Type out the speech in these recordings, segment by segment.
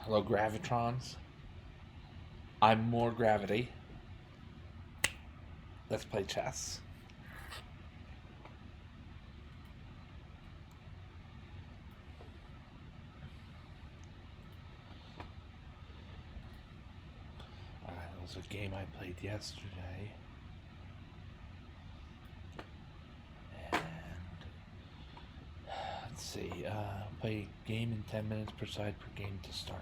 Hello, Gravitrons. I'm more gravity. Let's play chess. That was a game I played yesterday. And let's see. Play game in 10 minutes per side per game to start.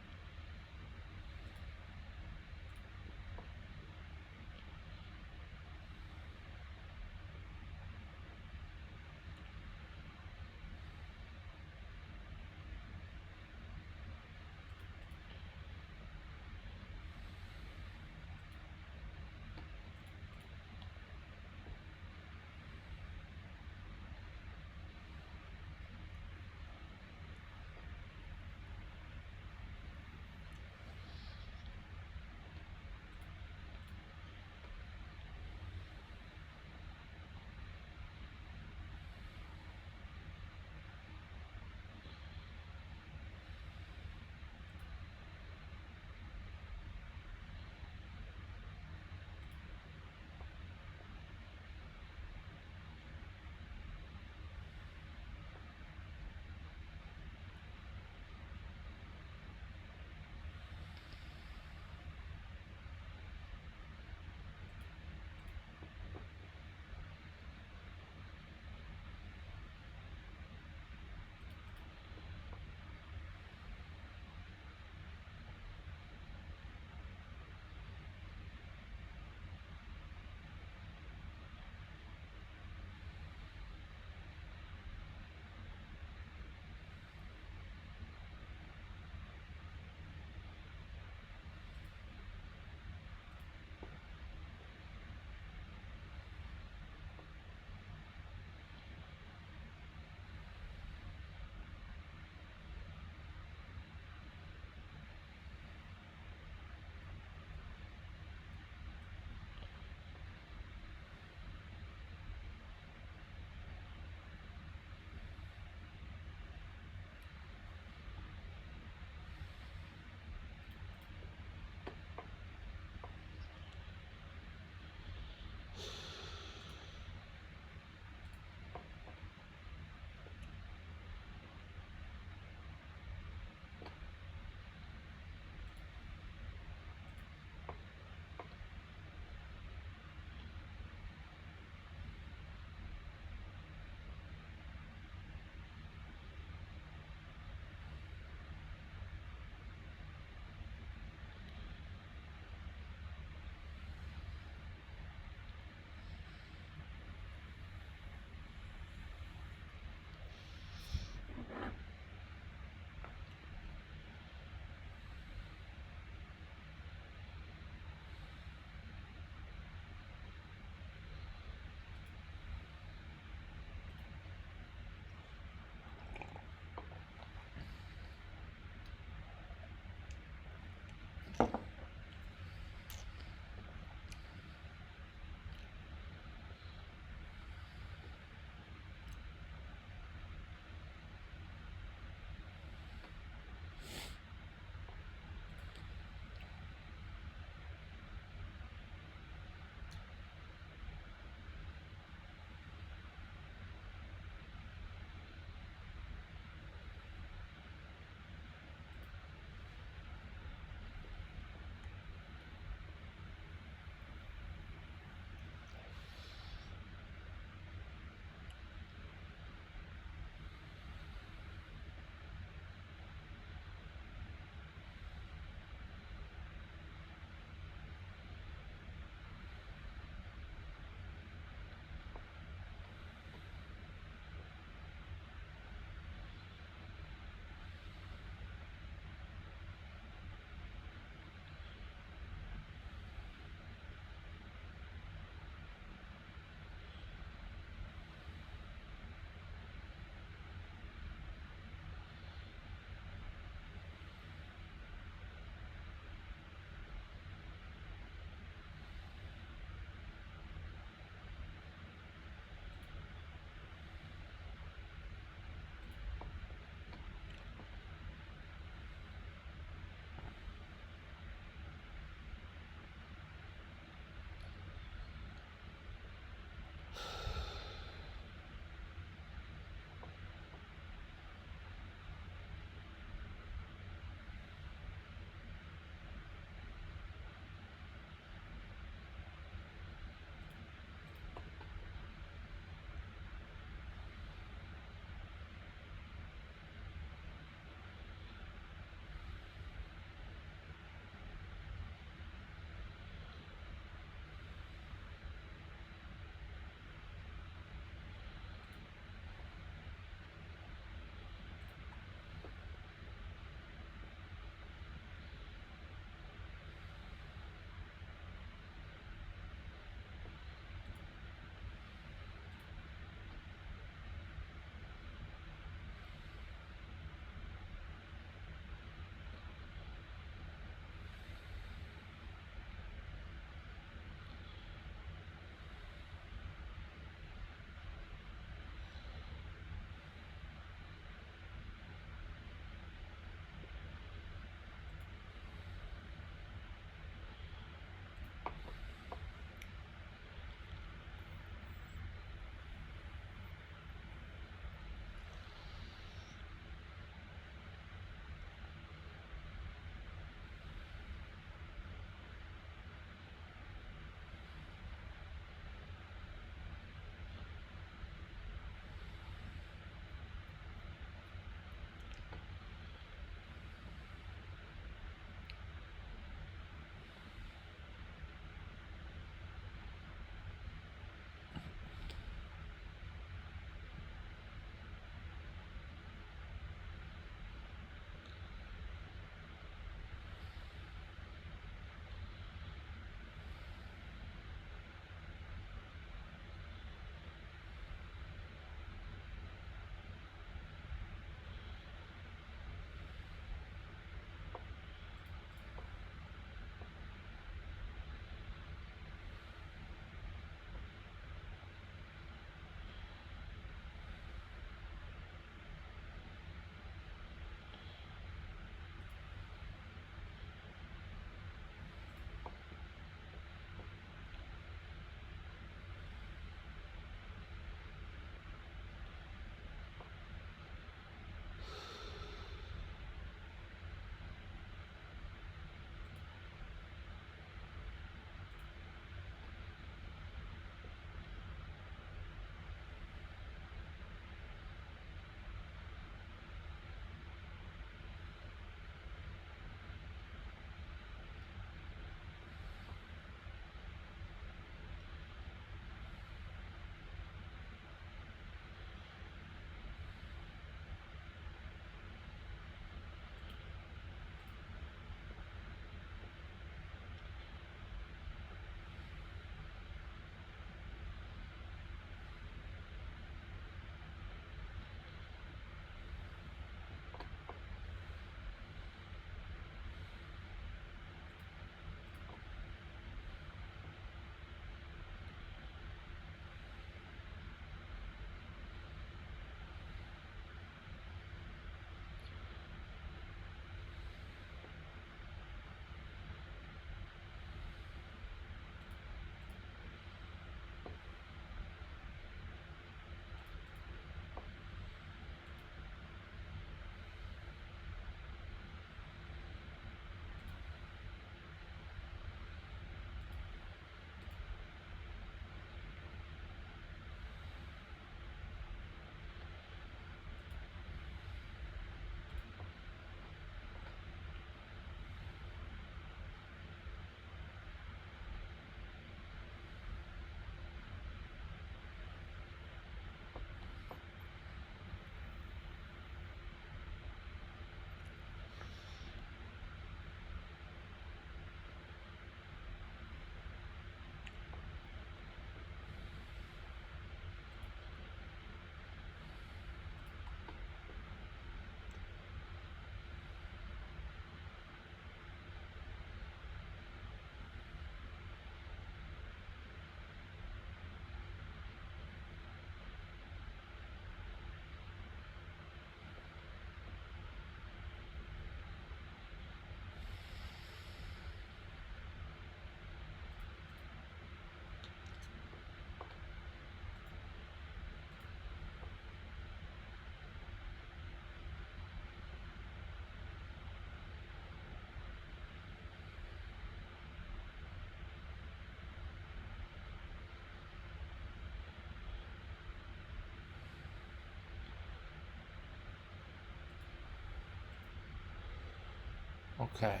Okay.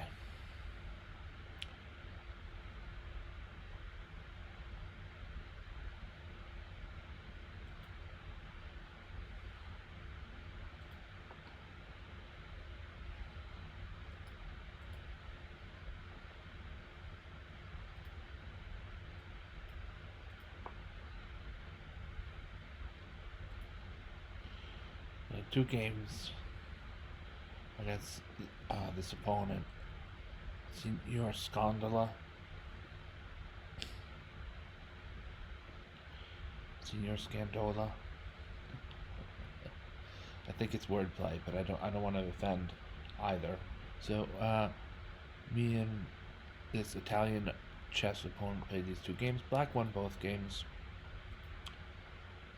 Two games against this opponent. Signor Scondola. Signor Scandola. I think it's wordplay, but I don't want to offend either. So me and this Italian chess opponent played these two games. Black won both games.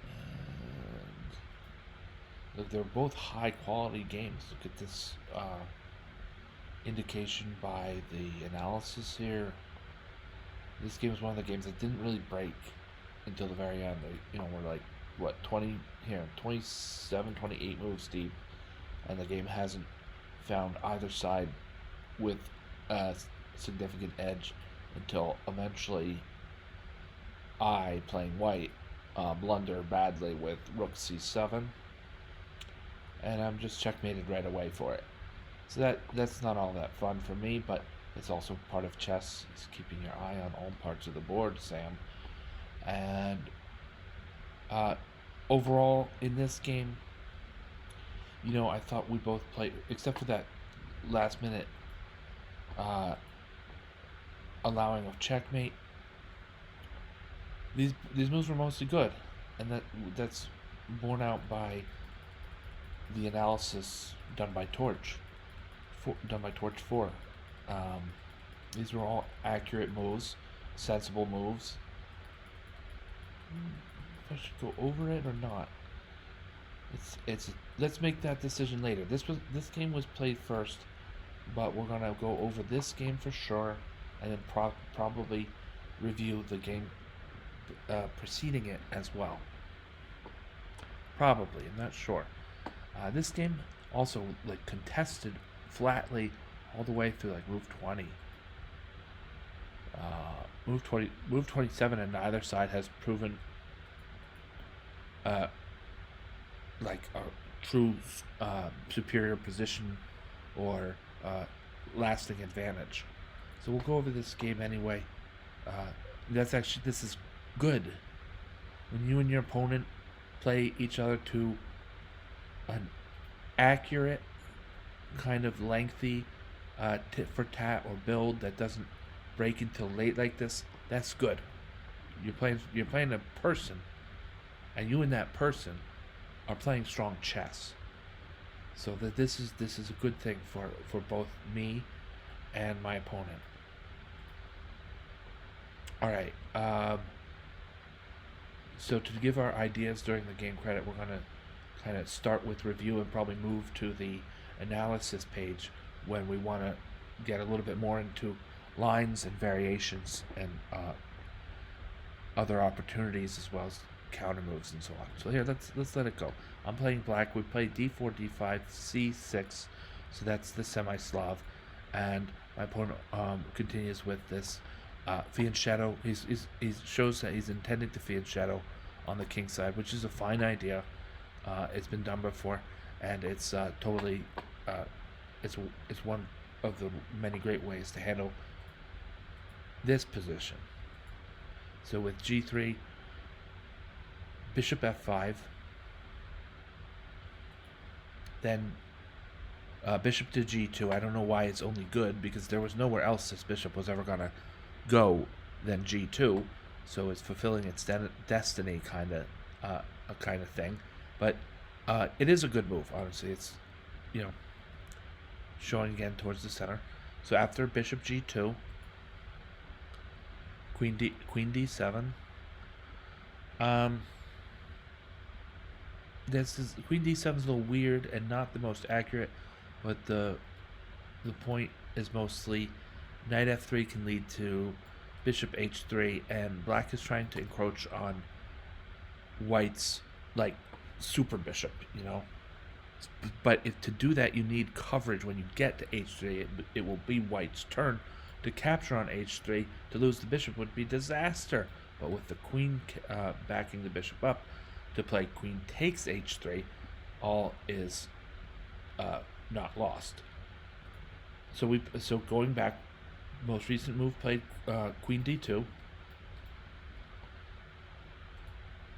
And look, they're both high quality games. Look at this indication by the analysis here. This game is one of the games that didn't really break until the very end. We're like, what, 20, here, 27, 28 moves deep, and the game hasn't found either side with a significant edge until eventually I, playing white, blunder badly with rook c7, and I'm just checkmated right away for it. So that's not all that fun for me, but it's also part of chess. It's keeping your eye on all parts of the board, Sam. And overall, in this game, I thought we both played, except for that last minute allowing of checkmate. These moves were mostly good, and that's borne out by the analysis done by Torch 4. These were all accurate moves, sensible moves. If I should go over it or not, it's let's make that decision later. This game was played first, but we're gonna go over this game for sure, and then probably review the game preceding it as well. Probably, I'm not sure. This game also contested flatly all the way through move 20. Move 27 on either side has proven a true superior position or lasting advantage. So we'll go over this game anyway. This is good. When you and your opponent play each other to an accurate, kind of lengthy tit for tat or build that doesn't break until late like this, that's good. You're playing a person, and you and that person are playing strong chess. So that this is a good thing for both me and my opponent. All right. So to give our ideas during the game credit, we're gonna kind of start with review and probably move to the analysis page when we want to get a little bit more into lines and variations and other opportunities as well as counter moves and so on. So here, let's let it go. I'm playing black. We play d4, d5, c6, so that's the semi-Slav, and my opponent continues with this fianchetto. He shows that he's intending to fianchetto on the king side, which is a fine idea. It's been done before, and it's totally it's one of the many great ways to handle this position. So with g3, bishop f5, then bishop to g2. I don't know why it's only good, because there was nowhere else this bishop was ever gonna go than g2, so it's fulfilling its destiny, kind of thing. But it is a good move, honestly. It's showing again towards the center. So after bishop g2, queen d7. Queen d7 is a little weird and not the most accurate, but the point is mostly knight f3 can lead to bishop h3, and black is trying to encroach on white's super bishop, But to do that, you need coverage when you get to h3. It will be white's turn to capture on h3. To lose the bishop would be disaster. But with the queen backing the bishop up to play queen takes h3, all is not lost. So going back, most recent move played queen d2,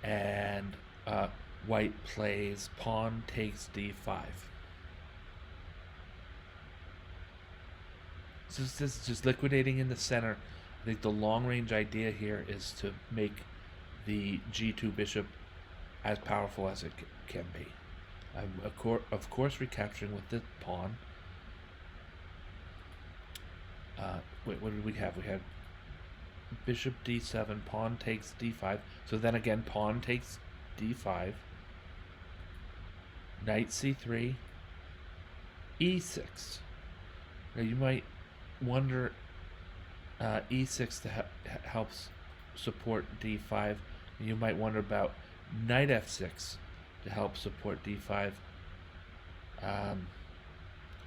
and white plays pawn takes d5. So this is just liquidating in the center. I think the long range idea here is to make the g2 bishop as powerful as it can be. I'm of course recapturing with the pawn. Wait, what did we have? We had bishop d7, pawn takes d5. So then again, pawn takes d5, knight c3, e6. Now you might wonder, e6 helps support d5. And you might wonder about knight f6 to help support d5.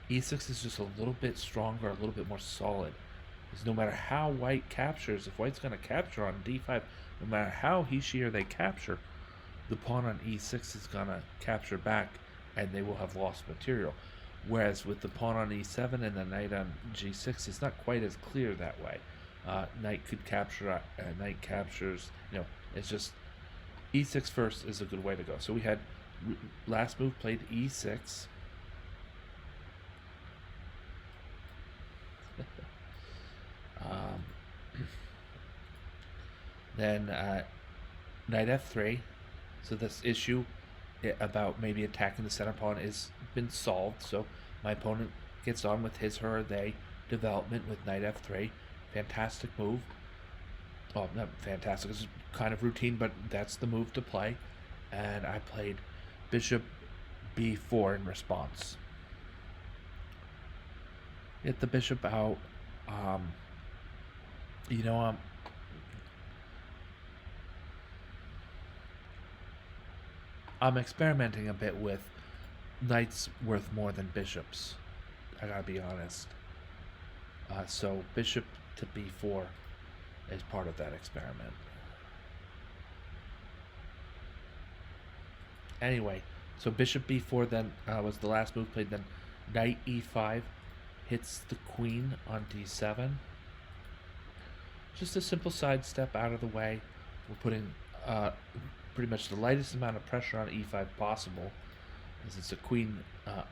E6 is just a little bit stronger, a little bit more solid. Because no matter how white captures, if white's going to capture on d5, no matter how he, she, or they capture, the pawn on e6 is going to capture back, and they will have lost material. Whereas with the pawn on e7 and the knight on g6, it's not quite as clear that way. Knight could capture, knight captures, it's just e6 first is a good way to go. So we had last move played e6. Then knight f3. So this issue about maybe attacking the center pawn has been solved. So my opponent gets on with his, her, or they development with knight f3. Fantastic move. Well, not fantastic. It's kind of routine, but that's the move to play. And I played bishop b4 in response. Get the bishop out. I'm experimenting a bit with knights worth more than bishops. I gotta be honest. So bishop to b4 is part of that experiment. Anyway, so bishop b4 then was the last move played. Then knight e5 hits the queen on d7. Just a simple sidestep out of the way. We're putting pretty much the lightest amount of pressure on e5 possible, as it's a queen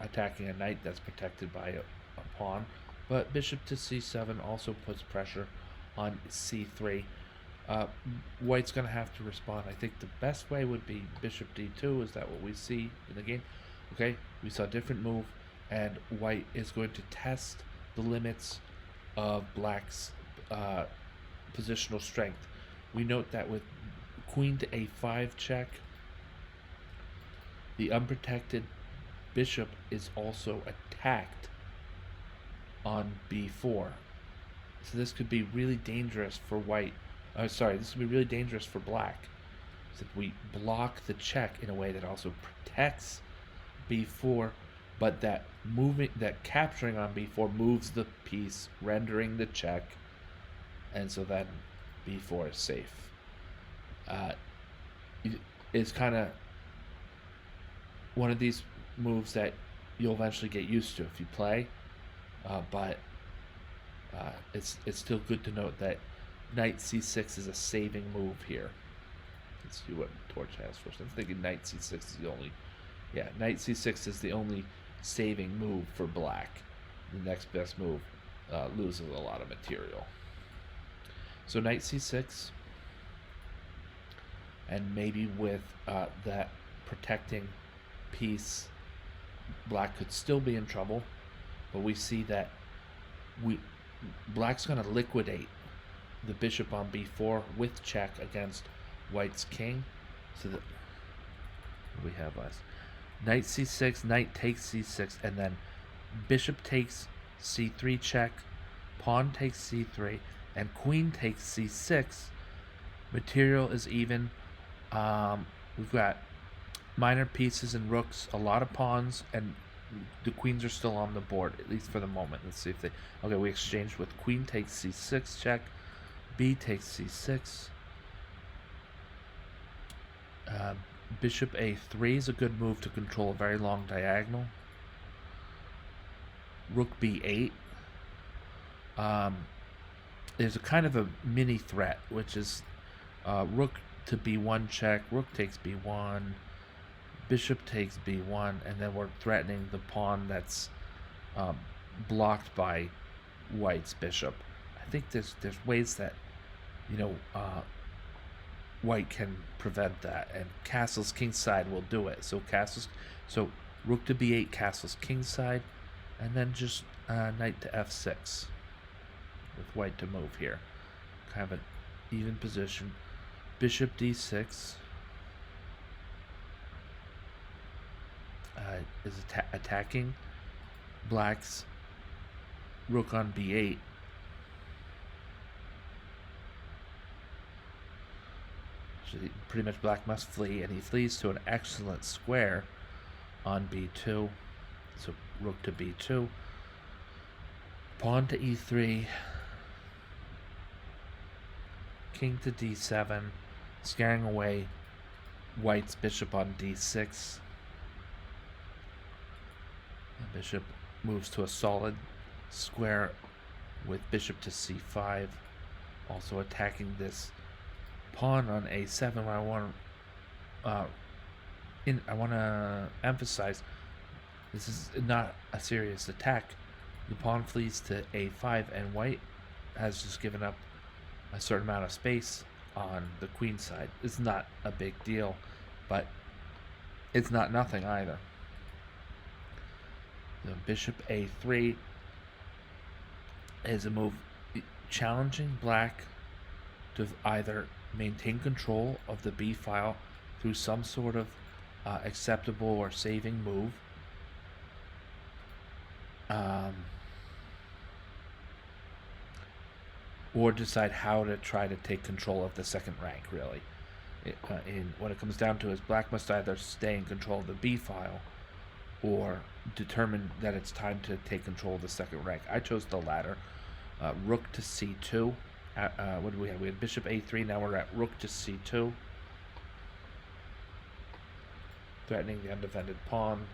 attacking a knight that's protected by a pawn. But bishop to c7 also puts pressure on c3. White's going to have to respond. I think the best way would be bishop d2. Is that what we see in the game? Okay, we saw a different move, and white is going to test the limits of black's positional strength. We note that with queen to a5 check, the unprotected bishop is also attacked on b4. So this could be really dangerous for white. This could be really dangerous for black. So we block the check in a way that also protects b4, but that capturing on b4 moves the piece, rendering the check, and so then b4 is safe. It's kind of one of these moves that you'll eventually get used to if you play, but it's still good to note that knight c6 is a saving move here. Let's see what Torch has first. I'm thinking knight c6 is the only, knight c6 is the only saving move for black. The next best move loses a lot of material. So knight c6, and maybe with that protecting piece, black could still be in trouble, but we see that black's going to liquidate the bishop on b4 with check against white's king. So that we have last knight c6, knight takes c6, and then bishop takes c3 check, pawn takes c3, and queen takes c6. Material is even. We've got minor pieces and rooks, a lot of pawns, and the queens are still on the board, at least for the moment. Let's see if they... Okay, we exchanged with queen takes c6, check. B takes c6. Bishop a3 is a good move to control a very long diagonal. Rook b8. There's a kind of a mini threat, which is rook to b1 check, rook takes b1, bishop takes b1, and then we're threatening the pawn that's blocked by white's bishop. I think there's ways that, you know, white can prevent that, and castle's kingside will do it. So rook to b8, castle's kingside, and then just knight to f6 with white to move here. Kind of an even position. Bishop d6 is attacking black's rook on b8. So pretty much black must flee, and he flees to an excellent square on b2. So rook to b2. Pawn to e3. King to d7, scaring away white's bishop on d6. The bishop moves to a solid square with bishop to c5, also attacking this pawn on a7. I want to emphasize this is not a serious attack. The pawn flees to a5, and white has just given up a certain amount of space on the queen side. It's not a big deal, but it's not nothing either. The bishop a3 is a move challenging black to either maintain control of the b file through some sort of acceptable or saving move, or decide how to try to take control of the second rank, really. What it comes down to is black must either stay in control of the b file or determine that it's time to take control of the second rank. I chose the latter. Rook to c2. What do we have? We had bishop a3, now we're at rook to c2. Threatening the undefended pawn.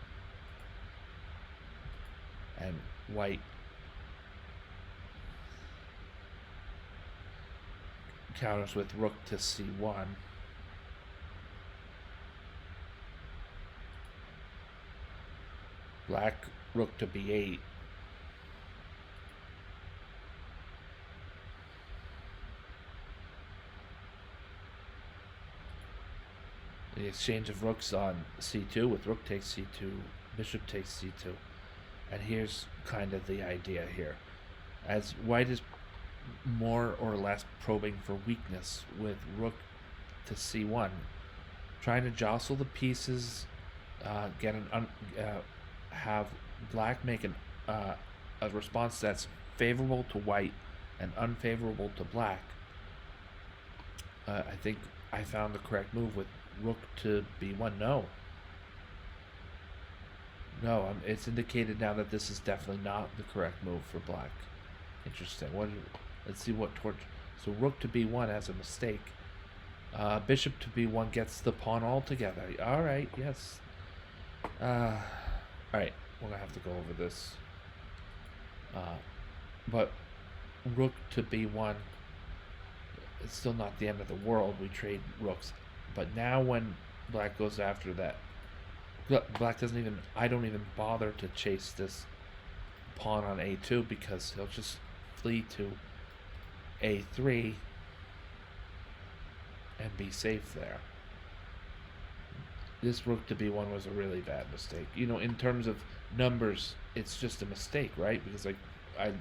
And white counters with rook to c1. Black rook to b8. The exchange of rooks on c2 with rook takes c2, bishop takes c2. And here's kind of the idea here. As white is more or less probing for weakness with rook to c1, trying to jostle the pieces, have black make a response that's favorable to white and unfavorable to black. I think I found the correct move with rook to b1. No, it's indicated now that this is definitely not the correct move for black. Interesting. Let's see what torch. So rook to b1 has a mistake. Bishop to b1 gets the pawn altogether. All right, yes. All right, we're gonna have to go over this. But rook to b1, it's still not the end of the world. We trade rooks, but now when black goes after that, black doesn't even. I don't even bother to chase this pawn on a2 because he'll just flee to a3 and be safe there. This rook to b1 was a really bad mistake. You know, in terms of numbers, it's just a mistake, right? Because I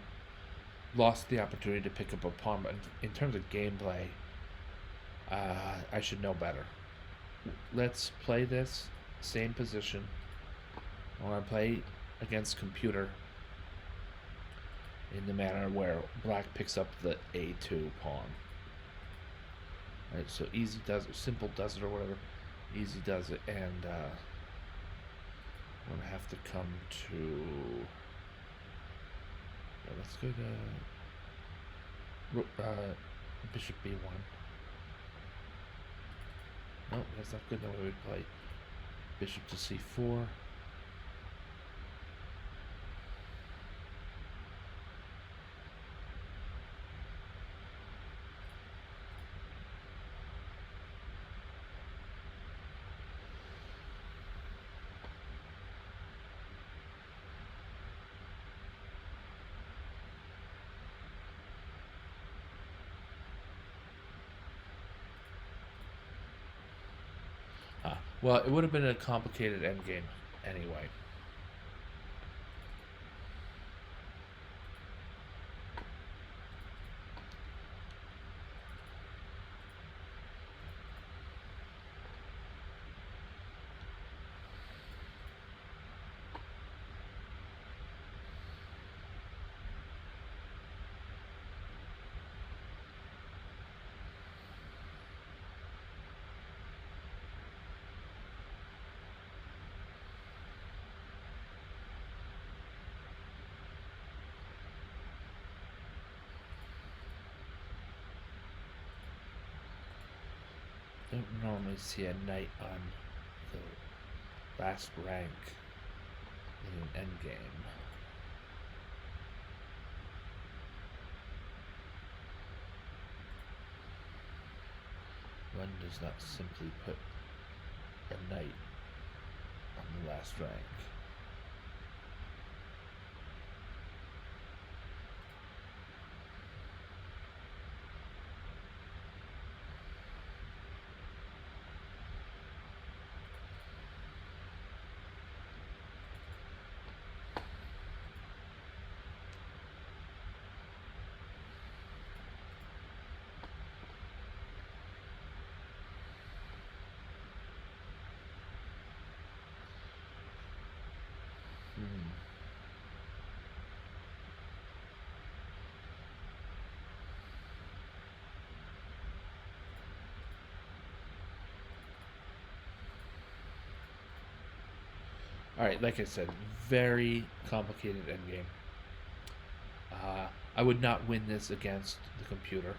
lost the opportunity to pick up a pawn, but in terms of gameplay, I should know better. Let's play this same position. I want to play against computer in the manner where black picks up the a2 pawn. Right, so easy does it, simple does it, or whatever. Easy does it, and I'm gonna have to come to. Let's go to Bishop B1. No, that's not good. No, we would play Bishop to C4. Well, it would have been a complicated endgame anyway. Don't normally see a knight on the last rank in an endgame. One does not simply put a knight on the last rank. Alright, like I said, very complicated endgame. I would not win this against the computer.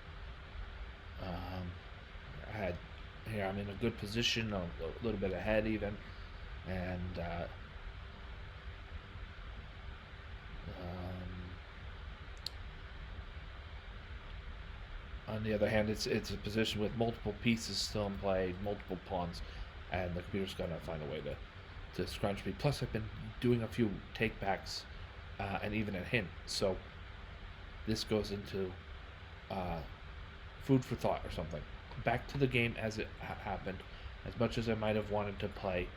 I'm in a good position, a little bit ahead even, and on the other hand, it's a position with multiple pieces still in play, multiple pawns, and the computer's gonna find a way to scrunch me. Plus, I've been doing a few takebacks and even a hint, so this goes into food for thought or something. Back to the game as it happened. As much as I might have wanted to play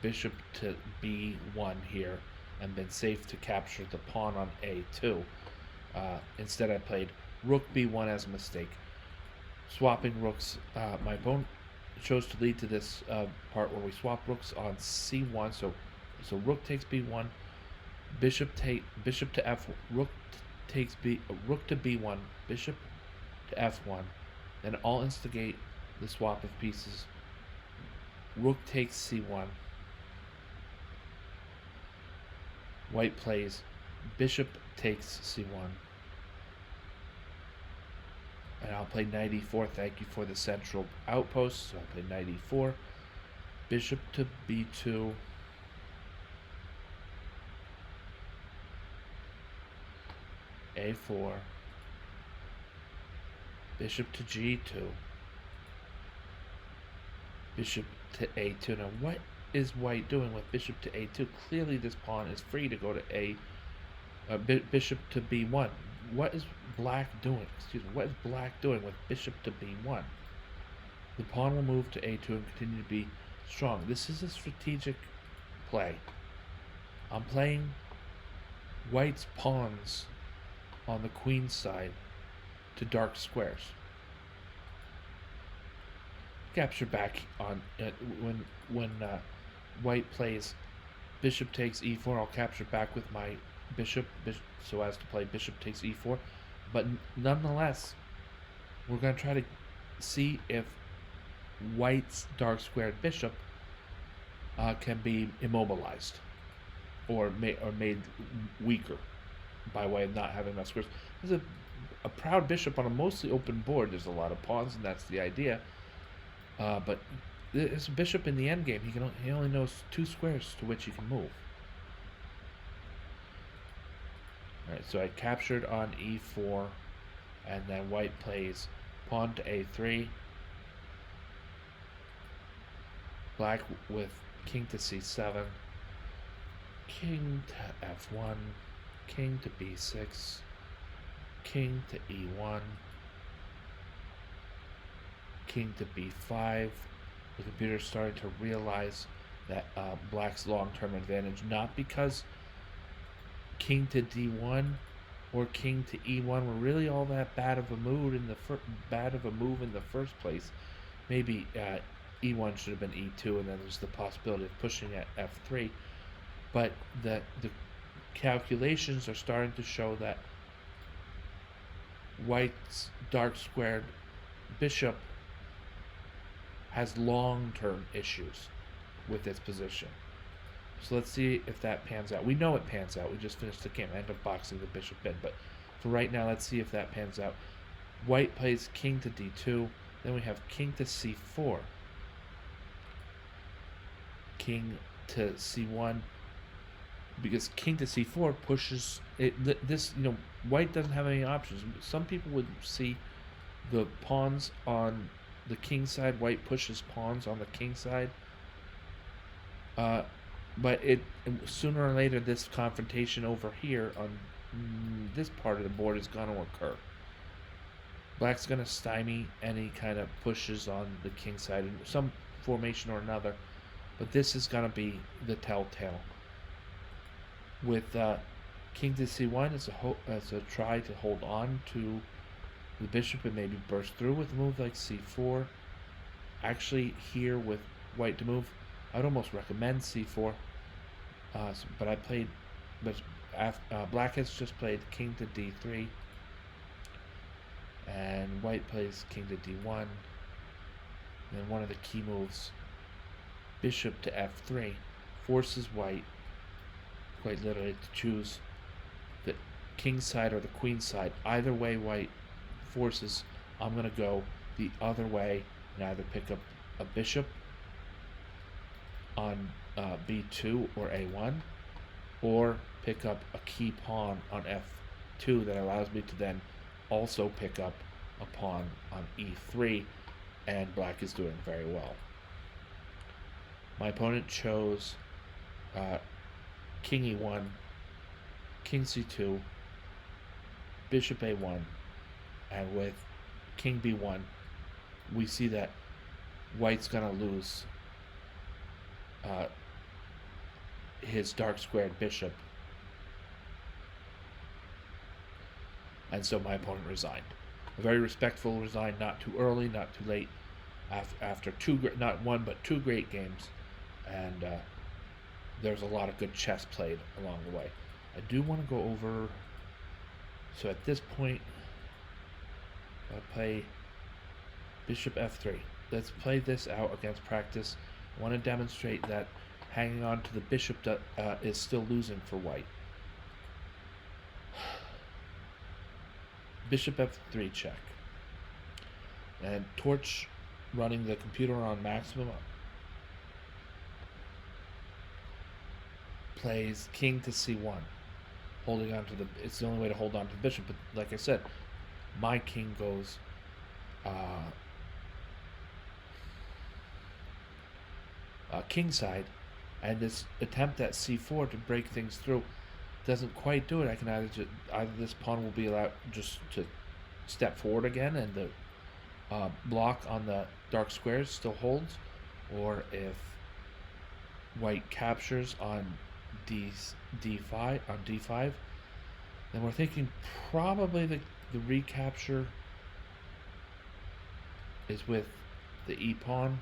bishop to b1 here and been safe to capture the pawn on a2, instead I played rook b1 as a mistake. Swapping rooks, my opponent chose to lead to this part where we swap rooks on c1. So rook takes b1, bishop to f, rook to b1, bishop to f1. Then I'll instigate the swap of pieces. Rook takes c1. White plays bishop takes c1. And I'll play knight e4. Thank you for the central outpost. So I'll play knight e4. Bishop to b2. a4. Bishop to g2. Bishop to a2. Now what is white doing with bishop to a2? Clearly this pawn is free to go to bishop to b1. What is black doing? What is black doing with bishop to b1? The pawn will move to a2 and continue to be strong. This is a strategic play. I'm playing white's pawns on the queen side to dark squares. Capture back on when white plays bishop takes e4. I'll capture back with my bishop so as to play bishop takes e4. But nonetheless, we're going to try to see if white's dark squared bishop can be immobilized or made weaker by way of not having enough squares. There's a proud bishop on a mostly open board. There's a lot of pawns, and that's the idea. But as a bishop in the endgame, he only knows 2 squares to which he can move. Alright, so I captured on e4, and then white plays pawn to a3. Black with king to c7, king to f1, king to b6, king to e1, king to b5. The computer's starting to realize that black's long-term advantage, not because king to d1 or king to e1 were really all that bad of a move in the first place. Maybe e1 should have been e2, and then there's the possibility of pushing at f3. But the calculations are starting to show that white's dark squared bishop has long-term issues with its position. So let's see if that pans out. We know it pans out. We just finished the game. I end up boxing the bishop in. But for right now, let's see if that pans out. White plays king to d2. Then we have king to c4. King to c1. Because king to c4 pushes it. White doesn't have any options. Some people would see the pawns on the king side. White pushes pawns on the king side. But sooner or later, this confrontation over here on this part of the board is going to occur. Black's going to stymie any kind of pushes on the king side in some formation or another. But this is going to be the telltale. With king to c1 as a try to hold on to the bishop and maybe burst through with a move like c4. Actually, here with white to move, I would almost recommend c4. Black has just played king to d3, and white plays king to d1. And then one of the key moves, bishop to f3, forces white quite literally to choose the king side or the queen side. Either way white forces, I'm going to go the other way and either pick up a bishop on b2 or a1, or pick up a key pawn on f2 that allows me to then also pick up a pawn on e3, and black is doing very well. My opponent chose king e1, king c2, bishop a1, and with king b1, we see that white's going to lose his dark squared bishop, and so my opponent resigned. A very respectful resign, not too early, not too late, after not one but two great games, and there's a lot of good chess played along the way. I do want to go over, so at this point I'll play bishop f3. Let's play this out against practice. I want to demonstrate that hanging on to the bishop is still losing for white. Bishop f3 check. And Torch, running the computer on maximum, plays king to c1, holding on to it's the only way to hold on to the bishop. But like I said, my king goes king side, and this attempt at c4 to break things through doesn't quite do it. I can either this pawn will be allowed just to step forward again, and the block on the dark squares still holds, or if white captures on d5, then we're thinking probably the recapture is with the e pawn.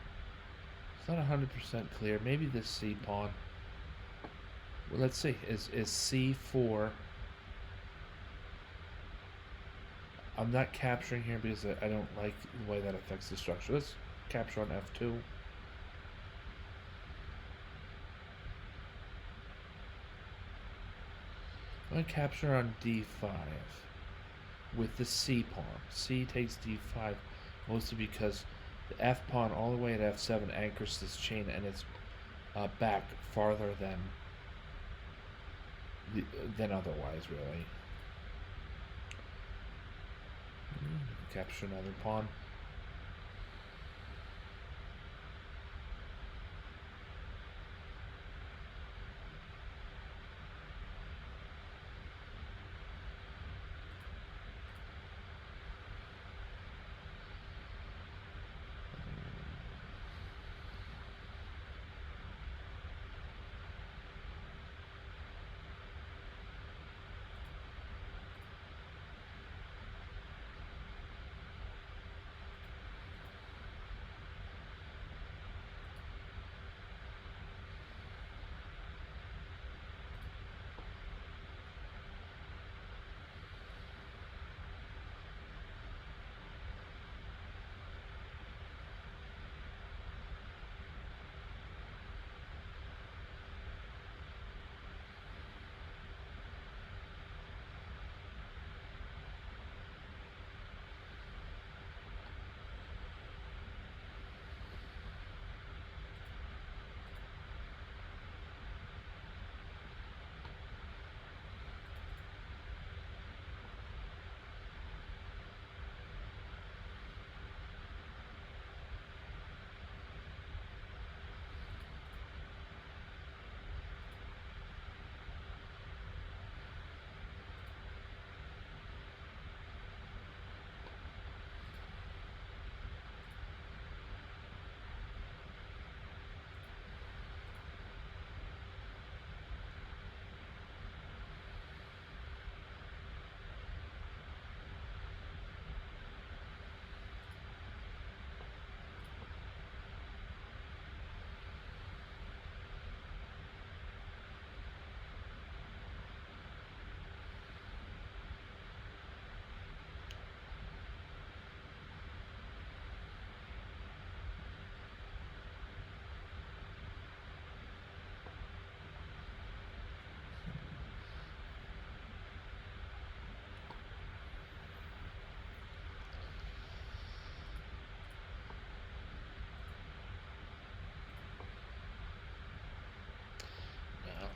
It's not 100% clear. Maybe this c pawn. Well, let's see. Is c4? I'm not capturing here because I don't like the way that affects the structure. Let's capture on f2. I'm going to capture on d5 with the c pawn. C takes d5 mostly because the f pawn all the way at f7 anchors this chain, and it's back farther than otherwise, really. Capture another pawn.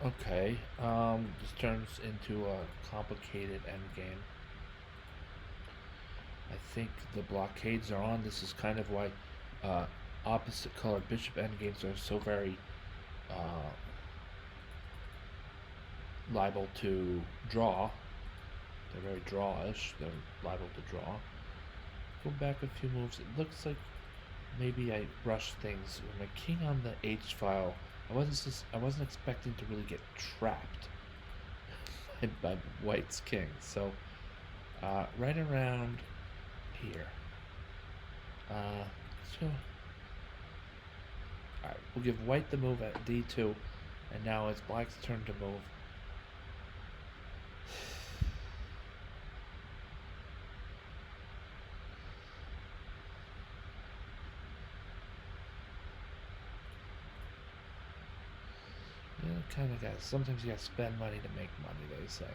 Okay, this turns into a complicated endgame. I think the blockades are on. This is kind of why opposite colored bishop endgames are so very liable to draw. They're very drawish. They're liable to draw. Go back a few moves. It looks like maybe I rushed things with my king on the H file. I wasn't expecting to really get trapped by White's king. So right around here. So alright, we'll give White the move at D2, and now it's Black's turn to move. Yeah, kind of guys. Sometimes you gotta spend money to make money, they say.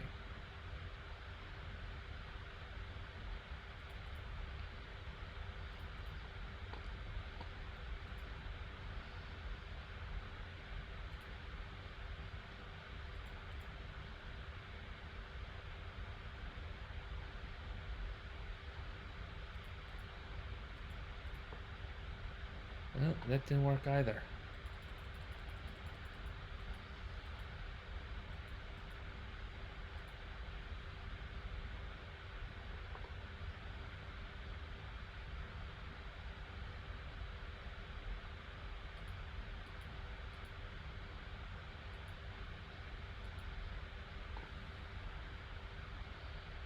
Well, that didn't work either.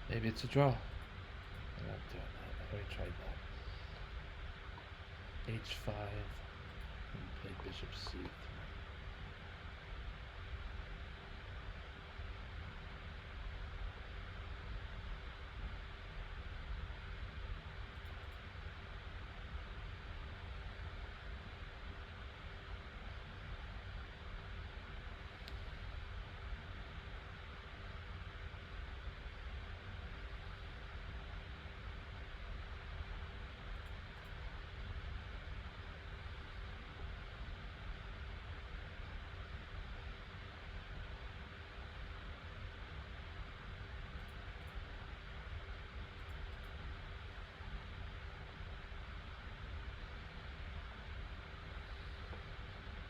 Maybe it's a draw. I'm not doing that. I already tried that. H5. And play bishop C3.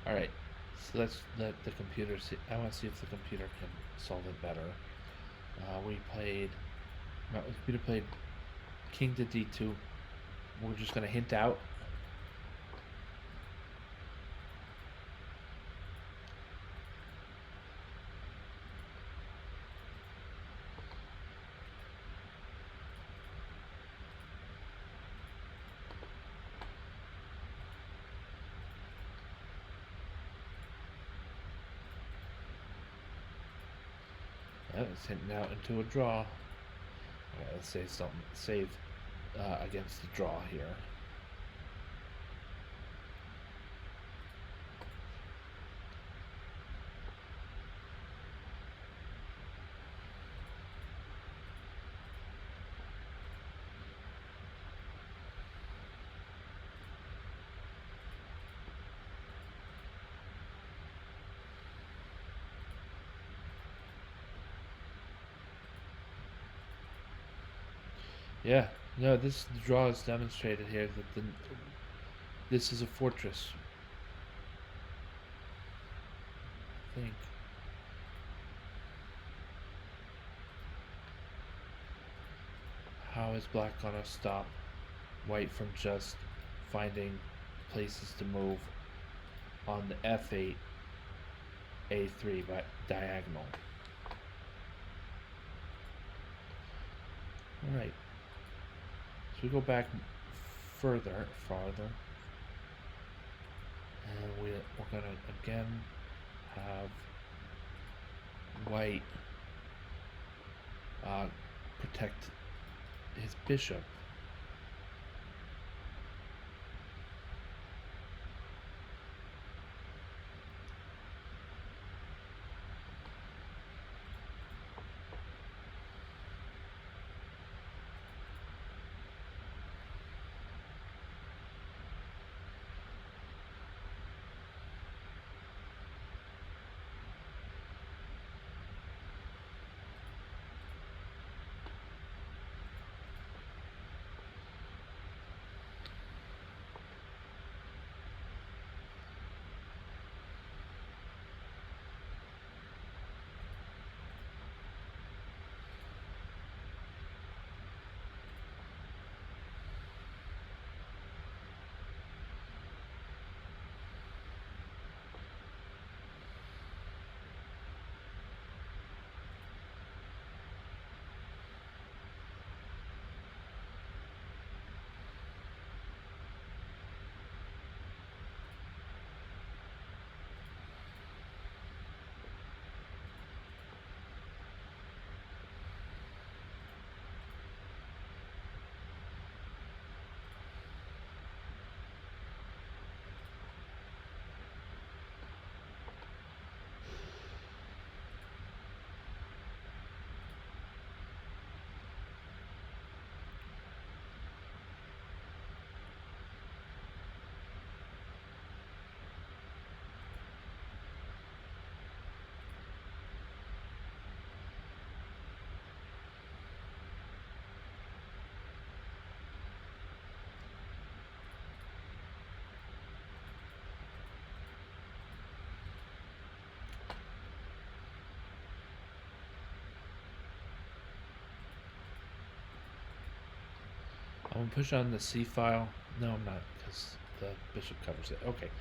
All right, so let's let the computer see. I want to see if the computer can solve it better. We played. The computer played king to d2. We're just gonna hint out. It's hinting out into a draw. Alright, let's save something. Save against the draw here. Yeah, no, this draw is demonstrated here that this is a fortress. I think. How is black gonna stop white from just finding places to move on the f8, a3 diagonal? Alright, so we go back farther, and we're gonna again have white protect his bishop. I'm gonna push on the C file. No, I'm not, because the bishop covers it. Okay.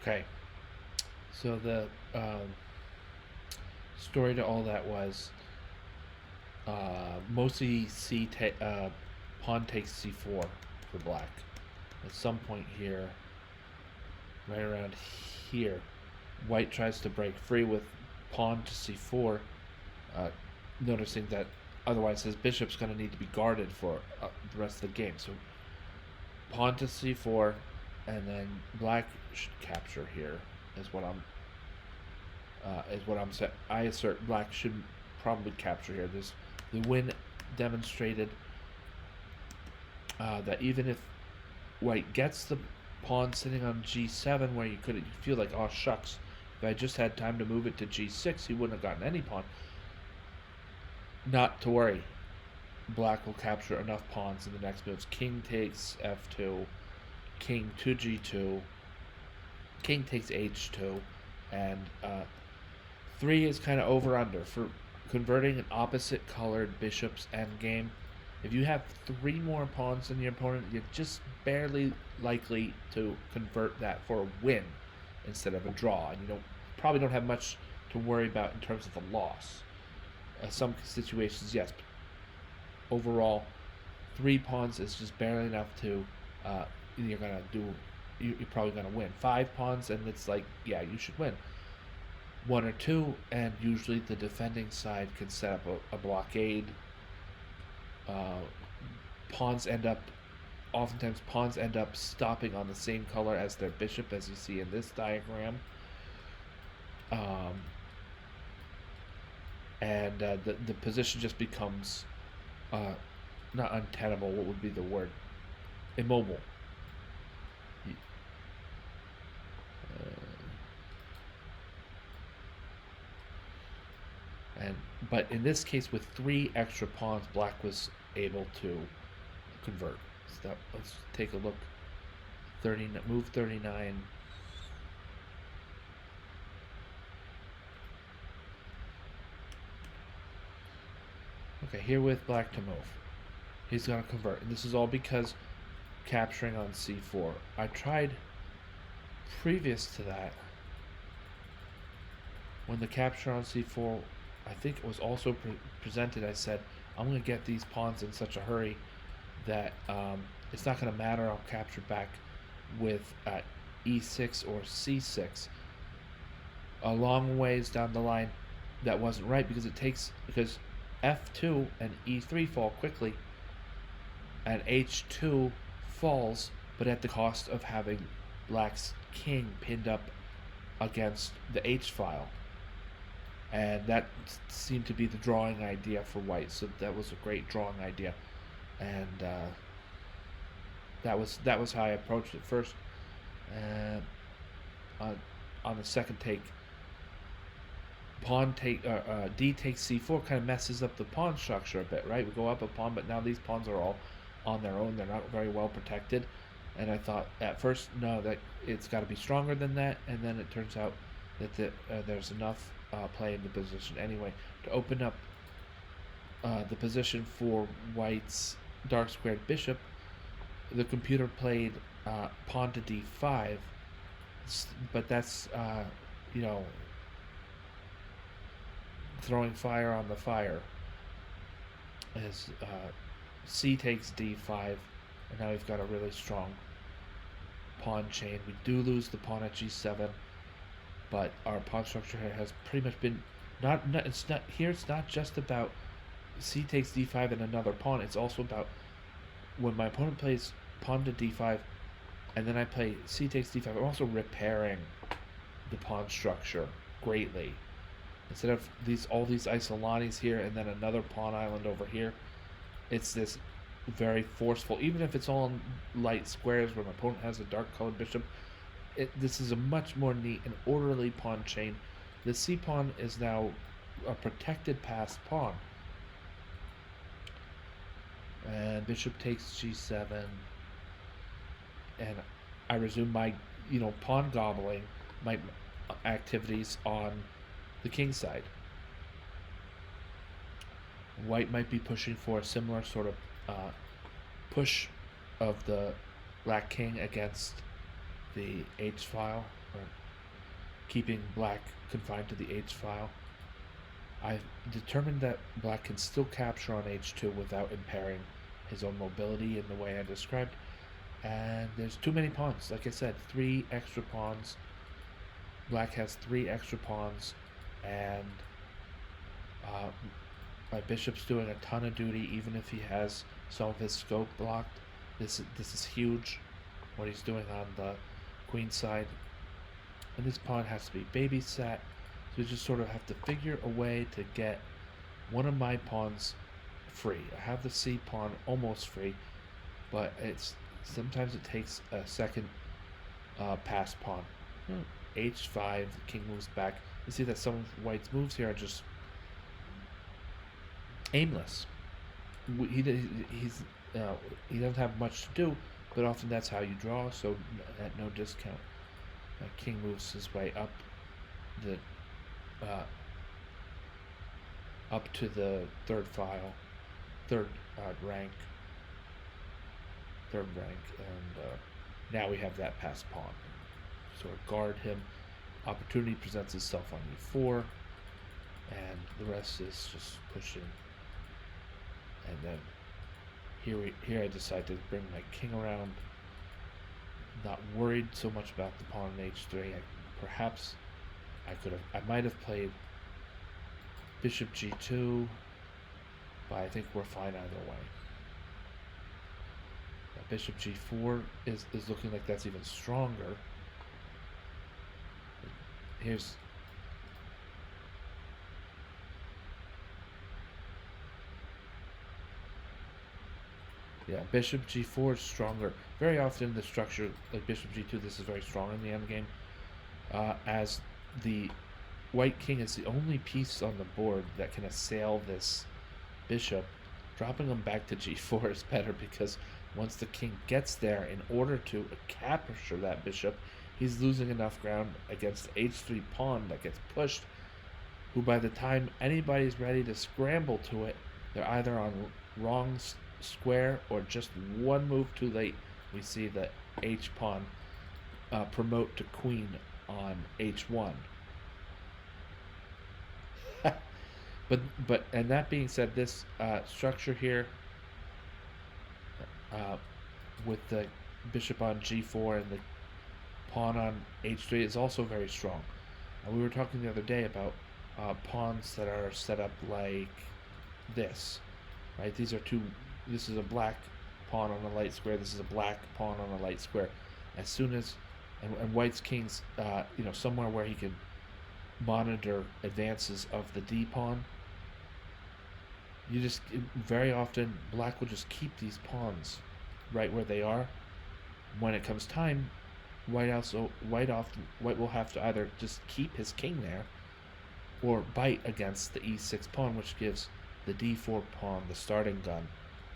Okay, so the story to all that was mostly pawn takes c4 for black. At some point here, right around here, white tries to break free with pawn to c4, uh, noticing that otherwise his bishop's going to need to be guarded for the rest of the game. So pawn to c4, and then black should capture here. Is what I'm saying. I assert black should probably capture here. The win demonstrated that even if white gets the pawn sitting on g7, where you feel like, oh shucks, if I just had time to move it to g6, he wouldn't have gotten any pawn. Not to worry. Black will capture enough pawns in the next moves. King takes f2, king to g2, king takes h2, and 3 is kind of over under for converting an opposite colored bishop's endgame. If you have 3 more pawns than your opponent, you're just barely likely to convert that for a win instead of a draw, and you probably don't have much to worry about in terms of a loss. Some situations, yes, but overall, 3 pawns is just barely enough to you're probably gonna win. 5 pawns, and it's like, yeah, you should win. 1 or 2, and usually the defending side can set up a blockade. Oftentimes pawns end up stopping on the same color as their bishop, as you see in this diagram. And the position just becomes not untenable. What would be the word? Immobile. But in this case, with 3 extra pawns, black was able to convert. So let's take a look. Move 39. Okay, here with black to move. He's going to convert. And this is all because capturing on c4. I tried previous to that, when the capture on c4, I think it was also presented, I said, I'm going to get these pawns in such a hurry that it's not going to matter. I'll capture back with e6 or c6. A long ways down the line, that wasn't right, because f2 and e3 fall quickly, and h2 falls, but at the cost of having black's king pinned up against the h file. And that seemed to be the drawing idea for white, so that was a great drawing idea, and that was how I approached it first. On the second take, d takes c4 kind of messes up the pawn structure a bit, right? We go up a pawn, but now these pawns are all on their own. They're not very well protected, and I thought at first, no, that it's got to be stronger than that, and then it turns out that there's enough play in the position anyway to open up the position for white's dark squared bishop. The computer played pawn to d5, but that's throwing fire on the fire, as c takes d5, and now we've got a really strong pawn chain. We do lose the pawn at g7, but our pawn structure has pretty much been it's not just about c takes d5 and another pawn. It's also about when my opponent plays pawn to d5 and then I play c takes d5, I'm also repairing the pawn structure greatly. Instead of all these isolanis here and then another pawn island over here, it's this very forceful, even if it's all in light squares where my opponent has a dark colored bishop, this is a much more neat and orderly pawn chain. The c pawn is now a protected passed pawn. And bishop takes g7, and I resume my pawn gobbling, my activities on the king side. White might be pushing for a similar sort of push of the black king against the h file, or keeping black confined to the H file. I've determined that black can still capture on H2 without impairing his own mobility in the way I described. And there's too many pawns. Like I said, 3 extra pawns. Black has 3 extra pawns, and my bishop's doing a ton of duty, even if he has some of his scope blocked. This is huge, what he's doing on the queen side. And this pawn has to be babysat, so you just sort of have to figure a way to get one of my pawns free. I have the C pawn almost free, but sometimes it takes a second pass pawn. H5, the king moves back. You see that some of White's moves here are just aimless. He doesn't have much to do, but often that's how you draw. So at no discount, king moves his way up to the third rank, and now we have that pass pawn. Sort of guard him. Opportunity presents itself on e4, and the rest is just pushing. And then here I decide to bring my king around. Not worried so much about the pawn in h3. I might have played bishop g2, but I think we're fine either way. Bishop g4 is looking like that's even stronger. Bishop g4 is stronger. Very often the structure, like bishop g2, this is very strong in the endgame. As the white king is the only piece on the board that can assail this bishop, dropping him back to g4 is better, because once the king gets there, in order to capture that bishop, he's losing enough ground against the h3 pawn that gets pushed, who by the time anybody's ready to scramble to it, they're either on wrong square or just one move too late. We see the h pawn promote to queen on h1. but and that being said, this structure here with the bishop on g4 and the pawn on h3 is also very strong. And we were talking the other day about pawns that are set up like this, right? This is a black pawn on a light square. This is a black pawn on a light square. As soon as and White's king's somewhere where he can monitor advances of the d pawn. Very often black will just keep these pawns right where they are. When it comes time, White will have to either just keep his king there or bite against the e6 pawn, which gives the d4 pawn the starting gun,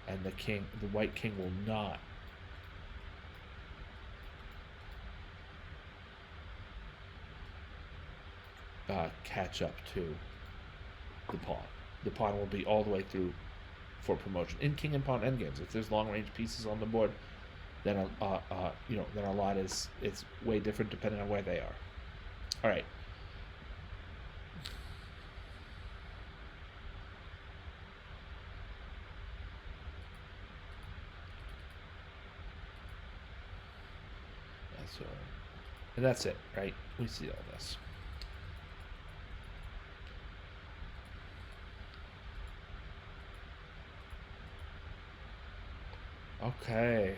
and the white king will not catch up to the pawn. The pawn will be all the way through for promotion. In king and pawn endgames, if there's long range pieces on the board, then then a lot it's way different depending on where they are. All right. And that's it, right? We see all this. Okay.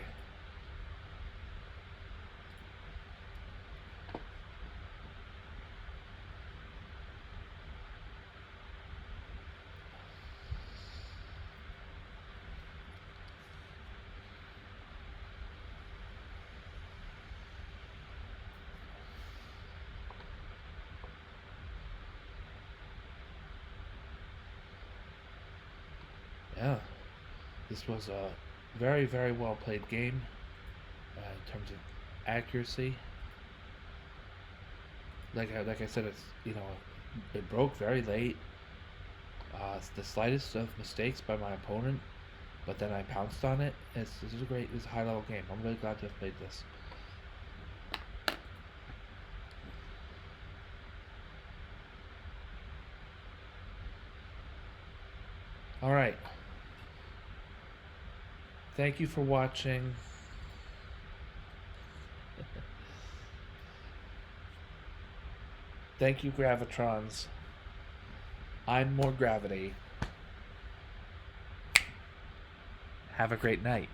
Yeah, this was a very, very well played game in terms of accuracy. Like I said, it broke very late. The slightest of mistakes by my opponent, but then I pounced on it. This is a high level game. I'm really glad to have played this. All right. Thank you for watching. Thank you, Gravitrons. I'm more gravity. Have a great night.